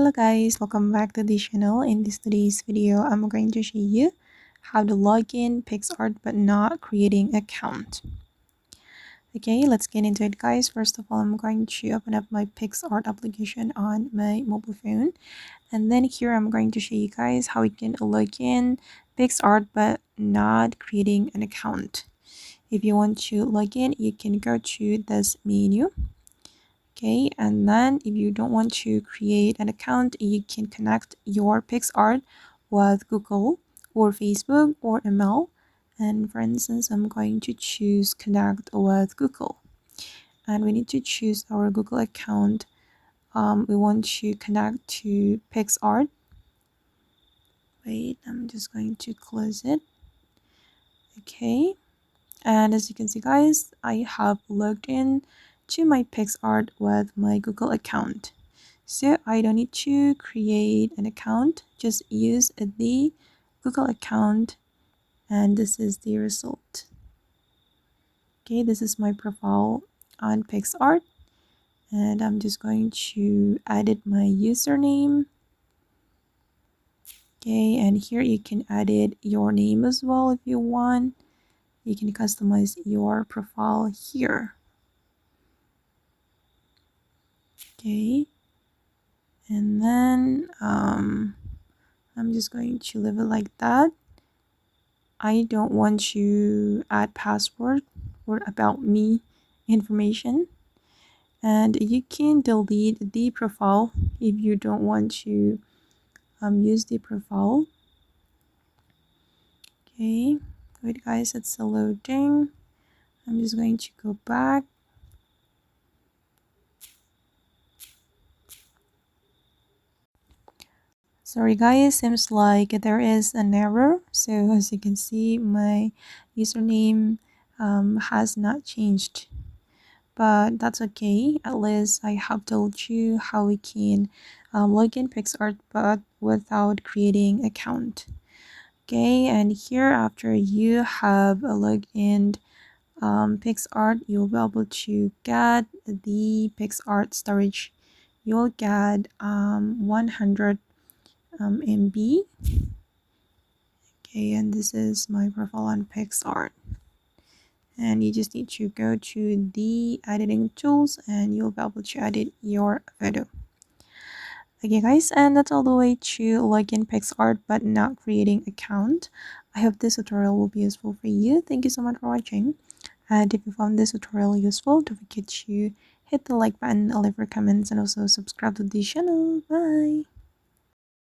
Hello guys, welcome back to the channel. In today's video, I'm going to show you how to log in PicsArt but not creating an account. Okay, let's get into it guys. First of all, I'm going to open up my PicsArt application on my mobile phone. And then here I'm going to show you guys how you can log in PicsArt but not creating an account. If you want to log in, you can go to this menu. Okay, and then if you don't want to create an account, you can connect your PicsArt with Google or Facebook or email. And for instance, I'm going to choose connect with Google. And we need to choose our Google account. We want to connect to PicsArt. Wait, I'm just going to close it. Okay, and as you can see guys, I have logged in to my PicsArt with my Google account. So I don't need to create an account, just use the Google account, and this is the result. Okay, this is my profile on PicsArt, and I'm just going to edit my username. Okay, and here you can edit your name as well if you want. You can customize your profile here. Okay, and then I'm just going to leave it like that. I don't want to add password or about me information, and you can delete the profile if you don't want to use the profile. Okay, wait guys, it's loading. I'm just going to go back. Sorry guys, seems like there is an error. So as you can see, my username has not changed, but that's okay. At least I have told you how we can log in PicsArt but without creating account. Okay, and here after you have logged in PicsArt, you'll be able to get the PicsArt storage. You'll get 100 MB. Okay, and this is my profile on PicsArt, and you just need to go to the editing tools and you'll be able to edit your photo. Okay guys, and that's all the way to log in PicsArt but not creating account. I hope this tutorial will be useful for you. Thank you so much for watching, and if you found this tutorial useful, don't forget to hit the like button, leave your comments, and also subscribe to the channel. Bye.